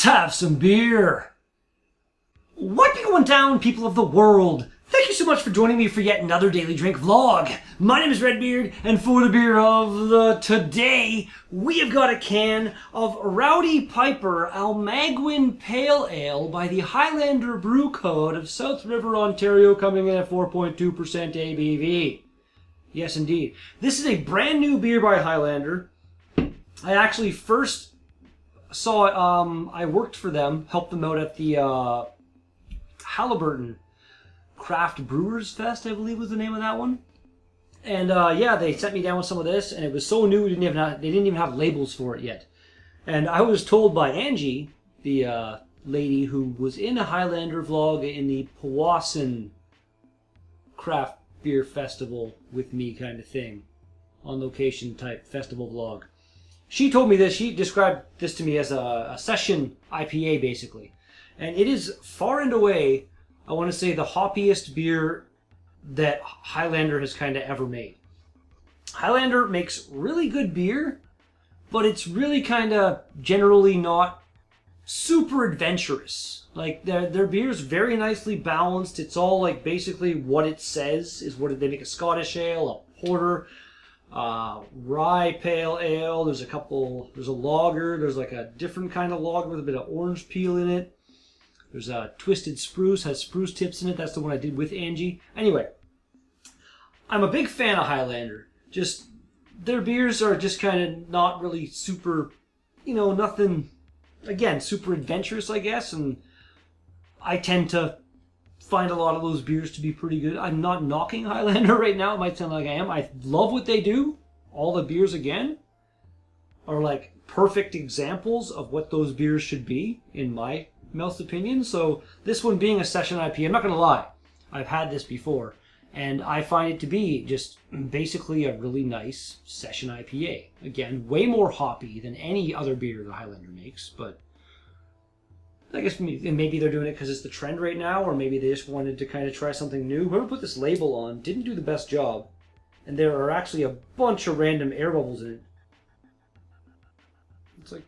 Let's have some beer. What be going down, people of the world? Thank you so much for joining me for yet another Daily Drink vlog. My name is Redbeard, and for the beer of the today, we have got a can of Rowdy Piper Almaguin Pale Ale by the Highlander Brew Code of South River, Ontario, coming in at 4.2% ABV. Yes, indeed. This is a brand new beer by Highlander. I actually first saw it, I worked for them, helped them out at the Halliburton Craft Brewers Fest, I believe was the name of that one. And yeah, they sent me down with some of this, and it was so new they didn't even have labels for it yet. And I was told by Angie, the lady who was in a Highlander vlog in the Powassan Craft Beer Festival with me kind of thing, on location type festival vlog. She told me this, she described this to me as a session IPA basically. And it is far and away, I want to say, the hoppiest beer that Highlander has kind of ever made. Highlander makes really good beer, but it's really kind of generally not super adventurous. Like their beer is very nicely balanced. It's all like basically what it says is what they make: a Scottish ale, a porter, rye pale ale. There's a lager. There's like a different kind of lager with a bit of orange peel in it. There's a Twisted Spruce, has spruce tips in it. That's the one I did with Angie. Anyway, I'm a big fan of Highlander. Just, their beers are just kind of not really super, you know, nothing, again, super adventurous, I guess. And I tend to find a lot of those beers to be pretty good. I'm not knocking Highlander right now. It might sound like I am. I love what they do. All the beers, again, are like perfect examples of what those beers should be, in my Mel's opinion. So this one being a session IPA, I'm not going to lie, I've had this before, and I find it to be just basically a really nice session IPA. Again, way more hoppy than any other beer that Highlander makes, but I guess maybe they're doing it because it's the trend right now, or maybe they just wanted to kind of try something new. Whoever put this label on didn't do the best job, and there are actually a bunch of random air bubbles in it. It's like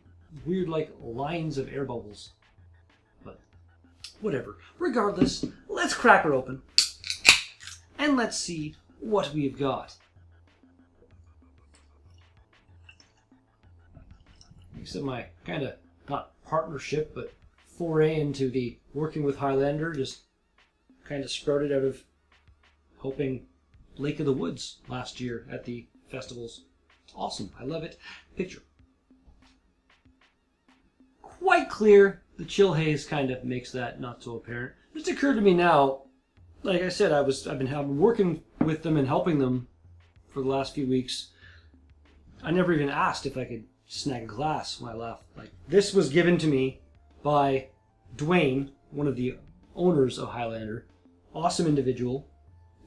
weird, like lines of air bubbles. Whatever. Regardless, let's crack her open and let's see what we've got. Except my kind of, not partnership, but foray into the working with Highlander just kind of sprouted out of helping Lake of the Woods last year at the festivals. It's awesome. I love it. Picture. Quite clear. The chill haze kind of makes that not so apparent. It just occurred to me now, like I said, I've been working with them and helping them for the last few weeks. I never even asked if I could snag a glass when I left. Like, this was given to me by Dwayne, one of the owners of Highlander. Awesome individual.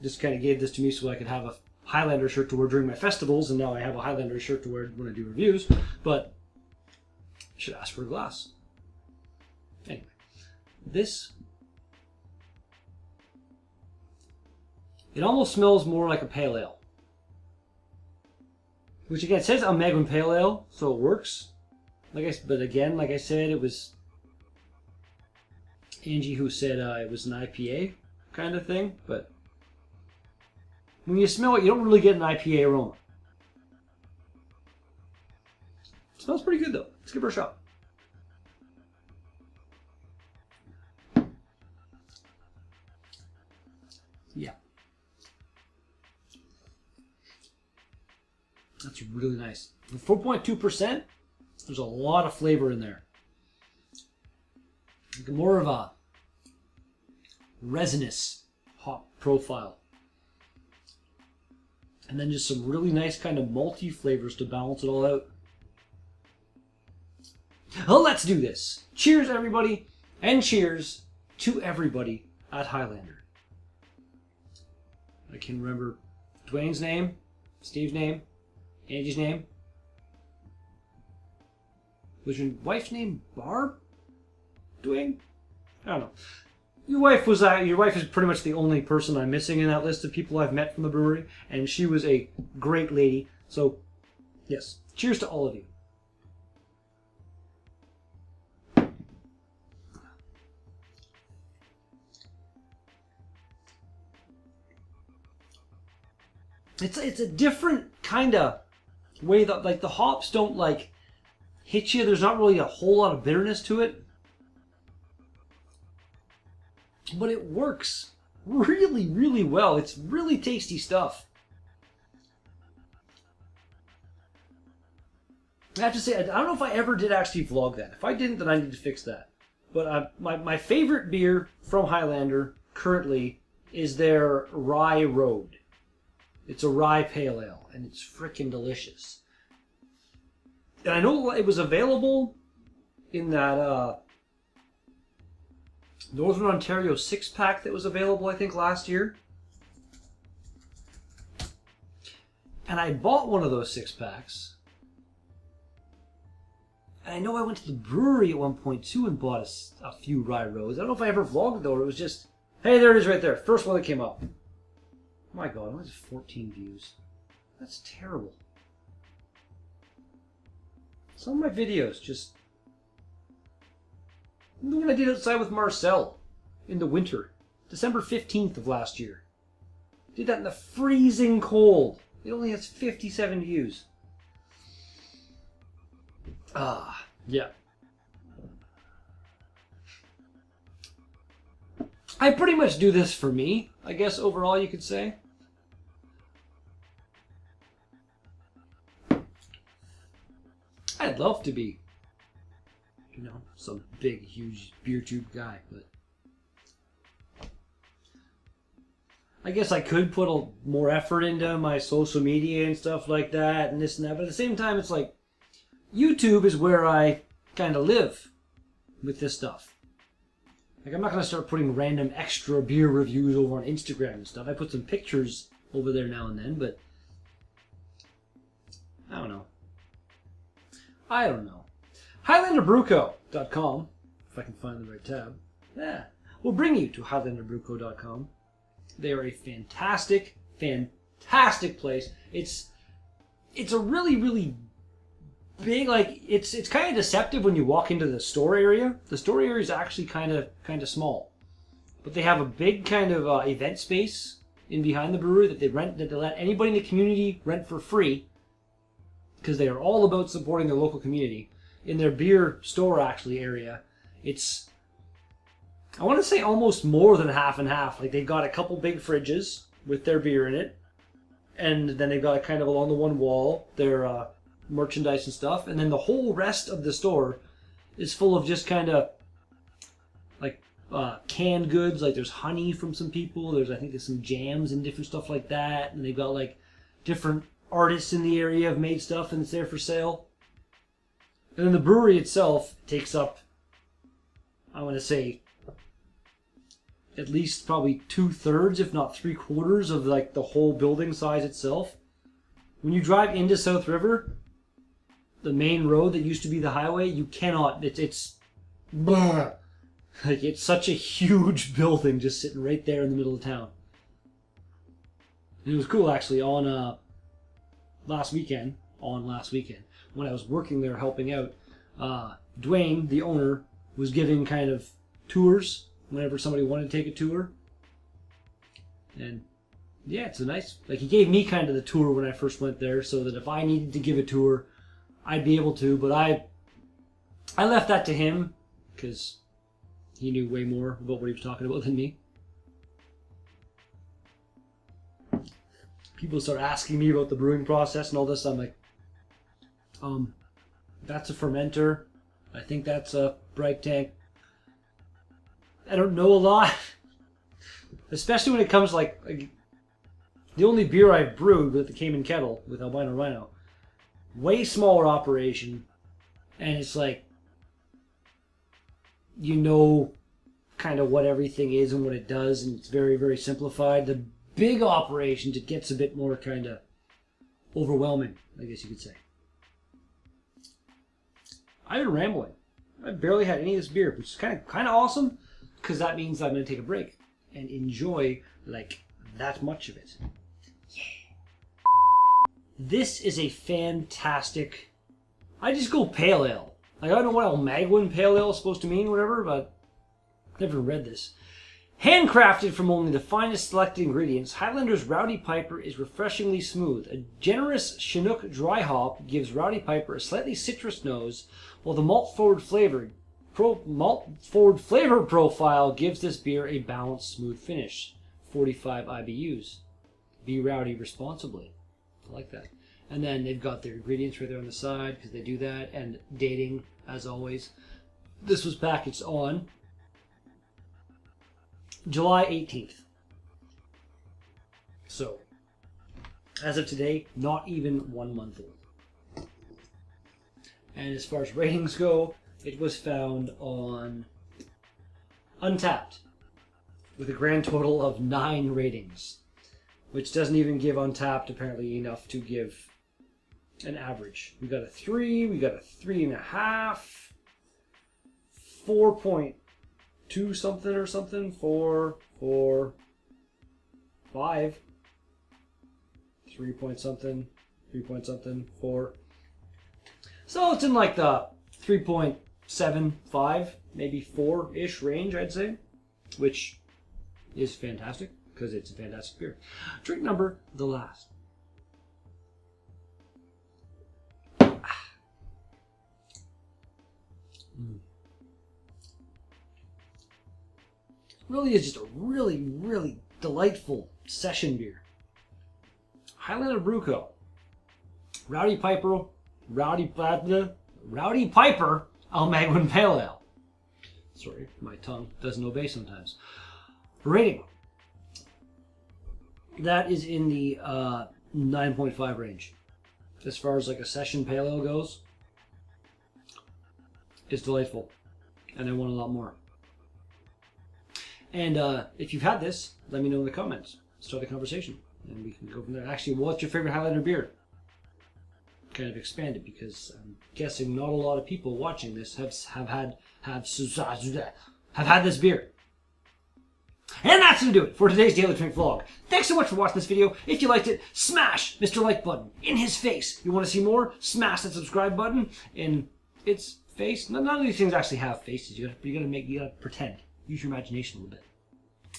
Just kind of gave this to me so I could have a Highlander shirt to wear during my festivals, and now I have a Highlander shirt to wear when I do reviews. But I should ask for a glass. Anyway, this, it almost smells more like a pale ale. Which again, it says Almaguin Pale Ale, so it works. But again, like I said, it was Angie who said it was an IPA kind of thing. But when you smell it, you don't really get an IPA aroma. It smells pretty good though. Let's give her a shot. Yeah. That's really nice. 4.2%, there's a lot of flavor in there. Like more of a resinous hop profile. And then just some really nice kind of malty flavors to balance it all out. Well, let's do this. Cheers, everybody, and cheers to everybody at Highlander. I can remember Dwayne's name, Steve's name, Angie's name. Was your wife's name Barb? Dwayne? I don't know. Your wife is pretty much the only person I'm missing in that list of people I've met from the brewery, and she was a great lady. So, yes, cheers to all of you. It's a different kind of way that, like, the hops don't, like, hit you. There's not really a whole lot of bitterness to it. But it works really, really well. It's really tasty stuff. I have to say, I don't know if I ever did actually vlog that. If I didn't, then I need to fix that. But my favorite beer from Highlander currently is their Rye Road. It's a rye pale ale, and it's frickin' delicious. And I know it was available in that Northern Ontario 6-pack that was available, I think, last year. And I bought one of those 6-packs. And I know I went to the brewery at one point, too, and bought a few Rye Roads. I don't know if I ever vlogged, though, or it was just... Hey, there it is right there. First one that came up. My God, only 14 views. That's terrible. Some of my videos just... The one I did outside with Marcel in the winter. December 15th of last year. Did that in the freezing cold. It only has 57 views. Yeah. I pretty much do this for me, I guess, overall you could say. I'd love to be, you know, some big, huge beer tube guy, but I guess I could put more effort into my social media and stuff like that and this and that, but at the same time it's like, YouTube is where I kind of live with this stuff. Like, I'm not going to start putting random extra beer reviews over on Instagram and stuff. I put some pictures over there now and then, but I don't know. HighlanderBrewCo.com, if I can find the right tab. Yeah, will bring you to HighlanderBrewCo.com. They are a fantastic, fantastic place. It's a really, really big, like, it's kind of deceptive when you walk into the store area. The store area is actually kind of small, but they have a big kind of event space in behind the brewery that they let anybody in the community rent for free, because they are all about supporting their local community. In their beer store actually area, it's, I want to say, almost more than half and half. Like, they've got a couple big fridges with their beer in it, and then they've got it kind of along the one wall their merchandise and stuff, and then the whole rest of the store is full of just kind of like canned goods. Like, there's honey from some people, I think there's some jams and different stuff like that, and they've got like different artists in the area have made stuff and it's there for sale. And then the brewery itself takes up, I want to say, at least probably 2/3 if not 3/4 of like the whole building size itself. When you drive into South River, the main road that used to be the highway, you cannot, it's like, it's such a huge building just sitting right there in the middle of town. And it was cool actually on last weekend when I was working there helping out. Dwayne, the owner, was giving kind of tours whenever somebody wanted to take a tour. And yeah, it's a nice, like, he gave me kind of the tour when I first went there, so that if I needed to give a tour, I'd be able to, but I left that to him, because he knew way more about what he was talking about than me. People start asking me about the brewing process and all this, I'm like, that's a fermenter, I think that's a bright tank. I don't know a lot, especially when it comes like the only beer I've brewed with the Cayman Kettle with Albino Rhino, way smaller operation, and it's like, you know, kind of what everything is and what it does, and it's very, very simplified. The big operations, it gets a bit more kind of overwhelming, I guess you could say. I've been rambling. I barely had any of this beer, which is kind of awesome, because that means I'm going to take a break and enjoy like that much of it. Yeah. This is a fantastic, I just go pale ale. Like, I don't know what Almaguin pale ale is supposed to mean or whatever, but I've never read this. Handcrafted from only the finest selected ingredients, Highlander's Rowdy Piper is refreshingly smooth. A generous Chinook dry hop gives Rowdy Piper a slightly citrus nose, while the malt-forward flavor profile gives this beer a balanced, smooth finish. 45 IBUs. Be rowdy responsibly. I like that. And then they've got their ingredients right there on the side because they do that. And dating, as always. This was packaged on July 18th. So, as of today, not even 1 month old. And as far as ratings go, it was found on Untappd with a grand total of 9 ratings, which doesn't even give Untappd apparently enough to give an average. We got a 3, we got a 3.5, 4.2 something or something, 4, 5, 3 point something, 3 point something, 4. So it's in like the 3.75, maybe 4-ish range, I'd say, which is fantastic because it's a fantastic beer. Drink number, the last. Really is just a really delightful session beer. Highlander Brew Co. Rowdy Piper Almaguin Pale Ale. Sorry, my tongue doesn't obey sometimes. Rating. That is in the 9.5 range. As far as like a session pale ale goes, it's delightful. And I want a lot more. And if you've had this, let me know in the comments. Start the conversation. And we can go from there. Actually, what's your favorite Highlander beer? Kind of expand it because I'm guessing not a lot of people watching this have had this beer. And that's going to do it for today's Daily Drink vlog. Thanks so much for watching this video. If you liked it, smash Mr. Like button in his face. You want to see more? Smash that subscribe button in its face. None of these things actually have faces. You gotta pretend. Use your imagination a little bit.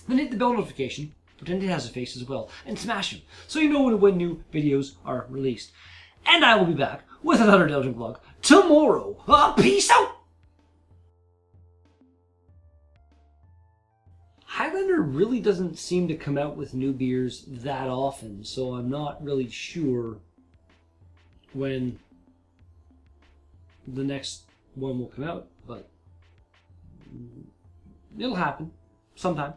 Then hit the bell notification. Pretend it has a face as well. And smash them. So you know when new videos are released. And I will be back with another Daily Drink vlog tomorrow. Peace out! Highlander really doesn't seem to come out with new beers that often, so I'm not really sure when the next one will come out, but it'll happen sometime.